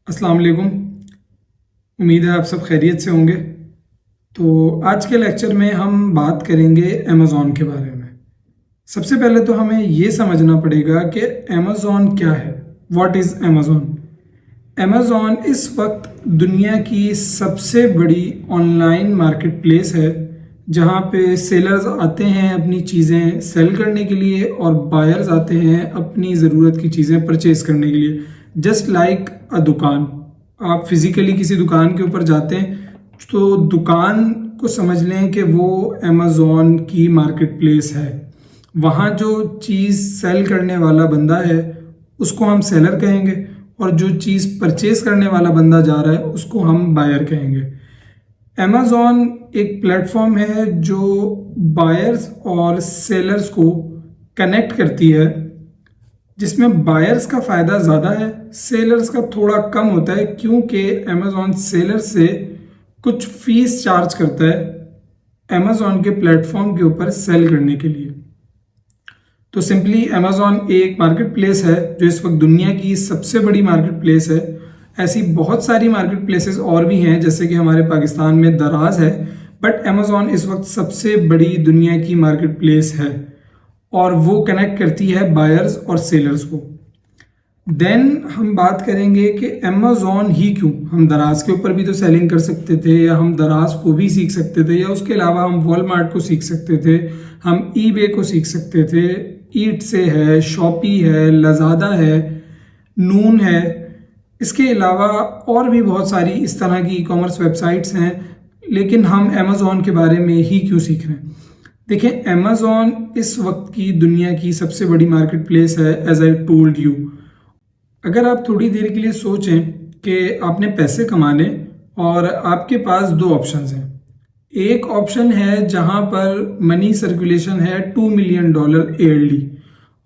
अस्सलाम वालेकुम। उम्मीद है आप सब खैरियत से होंगे। तो आज के लेक्चर में हम बात करेंगे अमेज़ॉन के बारे में। सबसे पहले तो हमें ये समझना पड़ेगा कि अमेज़ॉन क्या है। What is Amazon? अमेज़ॉन इस वक्त दुनिया की सबसे बड़ी ऑनलाइन मार्केट प्लेस है, जहाँ पे सेलर्स आते हैं अपनी चीज़ें सेल करने के लिए और बायर्स आते हैं अपनी ज़रूरत की चीज़ें परचेज़ करने के लिए। जस्ट लाइक अ दुकान। आप फिज़िकली किसी दुकान के ऊपर जाते हैं तो दुकान को समझ लें कि वो अमेज़ॉन की मार्केट प्लेस है। वहाँ जो चीज़ सेल करने वाला बंदा है उसको हम सेलर कहेंगे, और जो चीज़ परचेज करने वाला बंदा जा रहा है उसको हम बायर कहेंगे। अमेज़ॉन एक प्लेटफॉर्म है जो बायर्स और सेलर्स को कनेक्ट करती है, जिसमें बायर्स का फ़ायदा ज़्यादा है, सेलर्स का थोड़ा कम होता है, क्योंकि अमेज़ॉन सेलर्स से कुछ फीस चार्ज करता है अमेज़ॉन के प्लेटफॉर्म के ऊपर सेल करने के लिए। तो सिंपली अमेज़ॉन एक मार्केट प्लेस है जो इस वक्त दुनिया की सबसे बड़ी मार्केट प्लेस है। ऐसी बहुत सारी मार्केट प्लेसेस और भी हैं, जैसे कि हमारे पाकिस्तान में दराज है, बट अमेज़ॉन इस वक्त सबसे बड़ी दुनिया की मार्केट प्लेस है और वो कनेक्ट करती है बायर्स और सेलर्स को। देन हम बात करेंगे कि अमेज़ॉन ही क्यों। हम दराज के ऊपर भी तो सेलिंग कर सकते थे, या हम दराज को भी सीख सकते थे, या उसके अलावा हम वॉलमार्ट को सीख सकते थे, हम ईबे को सीख सकते थे, ईट से है, शॉपी है, लज़ादा है, नून है। इसके अलावा और भी बहुत सारी इस तरह की ई कॉमर्स वेबसाइट्स हैं, लेकिन हम अमेज़ॉन के बारे में ही क्यों सीख रहे हैं? देखिए, अमेज़ॉन इस वक्त की दुनिया की सबसे बड़ी मार्केट प्लेस है, एज आई टोल्ड यू। अगर आप थोड़ी देर के लिए सोचें कि आपने पैसे कमाने और आपके पास दो ऑप्शंस हैं। एक ऑप्शन है जहां पर मनी सर्कुलेशन है $2 मिलियन ईयरली,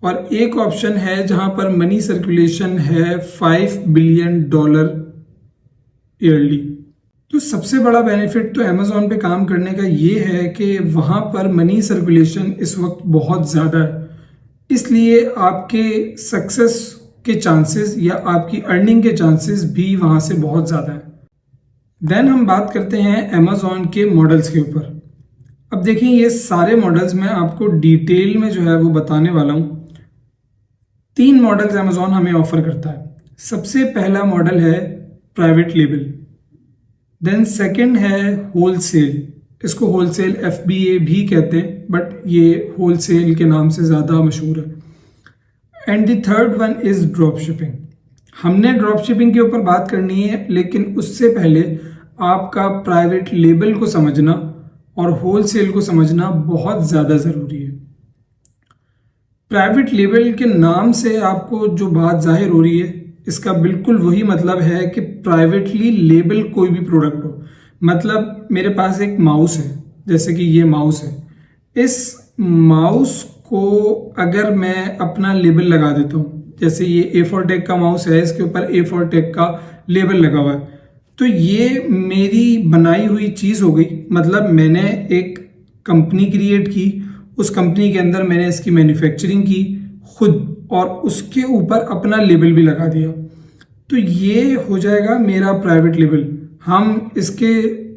और एक ऑप्शन है जहां पर मनी सर्कुलेशन है $5 बिलियन ईयरली। तो सबसे बड़ा बेनिफिट तो अमेज़ॉन पे काम करने का ये है कि वहाँ पर मनी सर्कुलेशन इस वक्त बहुत ज़्यादा है, इसलिए आपके सक्सेस के चांसेस या आपकी अर्निंग के चांसेस भी वहाँ से बहुत ज़्यादा है। देन हम बात करते हैं अमेज़ॉन के मॉडल्स के ऊपर। अब देखिए, ये सारे मॉडल्स मैं आपको डिटेल में जो है वो बताने वाला हूँ। 3 मॉडल्स अमेज़ॉन हमें ऑफर करता है। सबसे पहला मॉडल है प्राइवेट लेबल, देन सेकंड है होलसेल। इसको होलसेल FBA भी कहते हैं, बट ये होलसेल के नाम से ज़्यादा मशहूर है। And the third one is drop shipping. हमने ड्रॉप शिपिंग के ऊपर बात करनी है, लेकिन उससे पहले आपका प्राइवेट लेबल को समझना और होलसेल को समझना बहुत ज़्यादा ज़रूरी है। प्राइवेट लेबल के नाम से आपको जो बात जाहिर हो रही है, इसका बिल्कुल वही मतलब है कि प्राइवेटली लेबल कोई भी प्रोडक्ट हो। मतलब मेरे पास एक माउस है, जैसे कि ये माउस है, इस माउस को अगर मैं अपना लेबल लगा देता हूँ, जैसे ये A4 टेक का माउस है, इसके ऊपर A4 टेक का लेबल लगा हुआ है, तो ये मेरी बनाई हुई चीज़ हो गई। मतलब मैंने एक कंपनी क्रिएट की, उस कंपनी के अंदर मैंने इसकी मैन्युफैक्चरिंग की खुद, और उसके ऊपर अपना लेबल भी लगा दिया। तो ये हो जाएगा मेरा प्राइवेट लेबल। हम इसके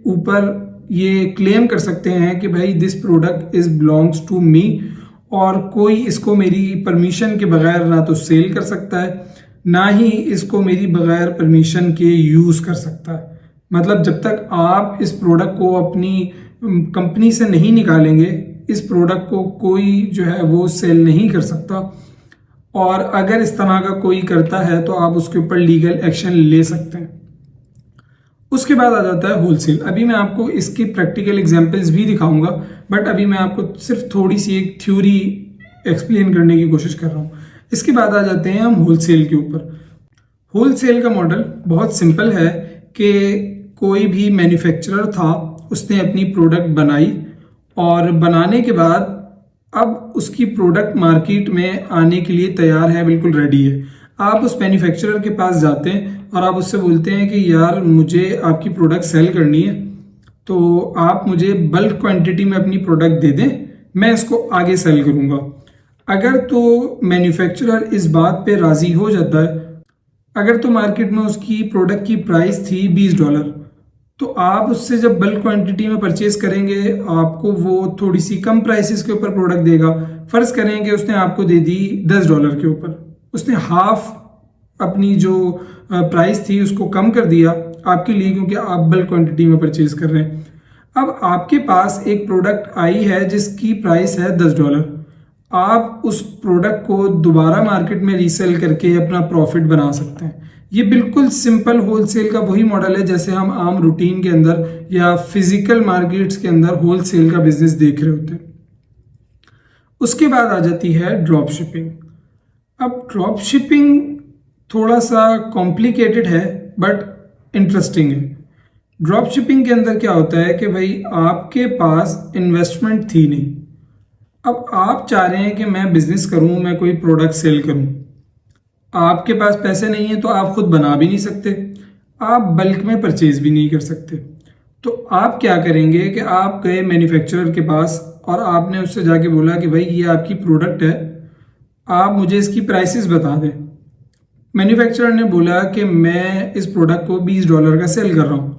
ऊपर ये क्लेम कर सकते हैं कि भाई this product is belongs to me, और कोई इसको मेरी परमिशन के बगैर ना तो सेल कर सकता है, ना ही इसको मेरी बगैर परमिशन के यूज़ कर सकता है। मतलब जब तक आप इस प्रोडक्ट को अपनी कंपनी से नहीं निकालेंगे, इस प्रोडक्ट को कोई जो है वो सेल नहीं कर सकता, और अगर इस तरह का कोई करता है तो आप उसके ऊपर लीगल एक्शन ले सकते हैं। उसके बाद आ जाता है होलसेल। अभी मैं आपको इसकी प्रैक्टिकल एग्जांपल्स भी दिखाऊंगा, बट अभी मैं आपको सिर्फ थोड़ी सी एक थ्योरी एक्सप्लेन करने की कोशिश कर रहा हूँ। इसके बाद आ जाते हैं हम होलसेल के ऊपर। होलसेल का मॉडल बहुत सिंपल है कि कोई भी मैन्युफैक्चरर था, उसने अपनी प्रोडक्ट बनाई, और बनाने के बाद अब उसकी प्रोडक्ट मार्केट में आने के लिए तैयार है, बिल्कुल रेडी है। आप उस मैन्युफैक्चरर के पास जाते हैं और आप उससे बोलते हैं कि यार मुझे आपकी प्रोडक्ट सेल करनी है, तो आप मुझे बल्क क्वांटिटी में अपनी प्रोडक्ट दे दें, मैं इसको आगे सेल करूंगा। अगर तो मैन्युफैक्चरर इस बात पे राज़ी हो जाता है, अगर तो मार्केट में उसकी प्रोडक्ट की प्राइस थी $20, तो आप उससे जब बल्क क्वांटिटी में परचेज करेंगे आपको वो थोड़ी सी कम प्राइसेस के ऊपर प्रोडक्ट देगा। फर्ज करेंगे उसने आपको दे दी $10 के ऊपर, उसने हाफ अपनी जो प्राइस थी उसको कम कर दिया आपके लिए, क्योंकि आप बल्क क्वांटिटी में परचेज कर रहे हैं। अब आपके पास एक प्रोडक्ट आई है जिसकी प्राइस है $10, आप उस प्रोडक्ट को दोबारा मार्केट में रीसेल करके अपना प्रॉफिट बना सकते हैं। ये बिल्कुल सिंपल होलसेल का वही मॉडल है जैसे हम आम रूटीन के अंदर या फिजिकल मार्केट्स के अंदर होलसेल का बिजनेस देख रहे होते हैं। उसके बाद आ जाती है ड्रॉप शिपिंग। अब ड्रॉप शिपिंग थोड़ा सा कॉम्प्लिकेटेड है बट इंटरेस्टिंग है। ड्रॉप शिपिंग के अंदर क्या होता है कि भाई आपके पास इन्वेस्टमेंट थी नहीं, अब आप चाह रहे हैं कि मैं बिजनेस करूं, मैं कोई प्रोडक्ट सेल करूं। आपके पास पैसे नहीं है तो आप खुद बना भी नहीं सकते, आप बल्क में परचेज भी नहीं कर सकते। तो आप क्या करेंगे कि आप गए मैन्युफैक्चरर के पास और आपने उससे जाके बोला कि भाई ये आपकी प्रोडक्ट है, आप मुझे इसकी प्राइसेस बता दें। मैन्युफैक्चरर ने बोला कि मैं इस प्रोडक्ट को $20 का सेल कर रहा हूँ।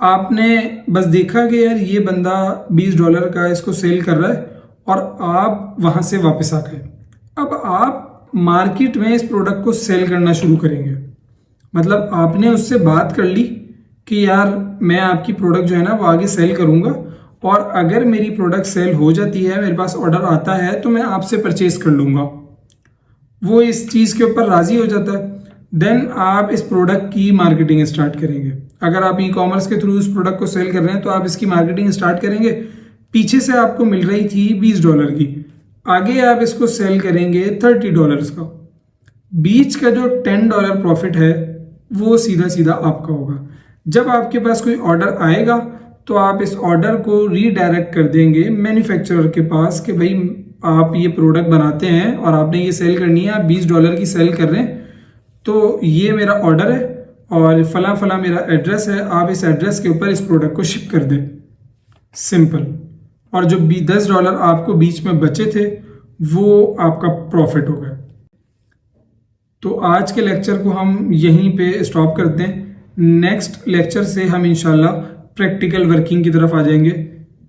आपने बस देखा कि यार ये बंदा $20 का इसको सेल कर रहा है और आप वहाँ से वापस आ गए। अब आप मार्केट में इस प्रोडक्ट को सेल करना शुरू करेंगे। मतलब आपने उससे बात कर ली कि यार मैं आपकी प्रोडक्ट जो है ना वो आगे सेल करूँगा, और अगर मेरी प्रोडक्ट सेल हो जाती है, मेरे पास ऑर्डर आता है, तो मैं आपसे परचेज कर लूँगा। वो इस चीज़ के ऊपर राज़ी हो जाता है। देन आप इस प्रोडक्ट की मार्केटिंग स्टार्ट करेंगे। अगर आप ई कॉमर्स के थ्रू उस प्रोडक्ट को सेल कर रहे हैं तो आप इसकी मार्केटिंग स्टार्ट करेंगे। पीछे से आपको मिल रही थी $20 की, आगे आप इसको सेल करेंगे $30 का। बीच का जो $10 प्रॉफिट है वो सीधा सीधा आपका होगा। जब आपके पास कोई ऑर्डर आएगा तो आप इस ऑर्डर को रीडायरेक्ट कर देंगे मैन्युफैक्चरर के पास कि भाई आप ये प्रोडक्ट बनाते हैं और आपने ये सेल करनी है, आप $20 की सेल कर रहे हैं, तो ये मेरा ऑर्डर है और फला फला मेरा एड्रेस है, आप इस एड्रेस के ऊपर इस प्रोडक्ट को शिप कर दें। सिंपल। और जो $10 आपको बीच में बचे थे वो आपका प्रॉफिट हो गया। तो आज के लेक्चर को हम यहीं पे स्टॉप करते हैं। नेक्स्ट लेक्चर से हम इंशाल्लाह प्रैक्टिकल वर्किंग की तरफ आ जाएंगे।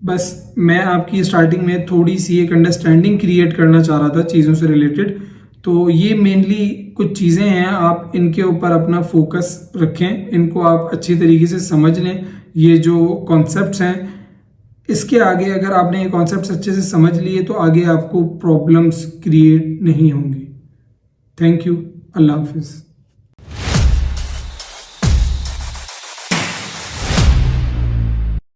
बस मैं आपकी स्टार्टिंग में थोड़ी सी एक अंडरस्टैंडिंग क्रिएट करना चाह रहा था चीज़ों से रिलेटेड। तो ये मेनली कुछ चीज़ें हैं, आप इनके ऊपर अपना फोकस रखें, इनको आप अच्छी तरीके से समझ लें। ये जो कॉन्सेप्ट्स हैं, इसके आगे अगर आपने ये कॉन्सेप्ट्स अच्छे से समझ लिए तो आगे आपको प्रॉब्लम्स क्रिएट नहीं होंगी। Thank you. अल्लाह हाफिज़।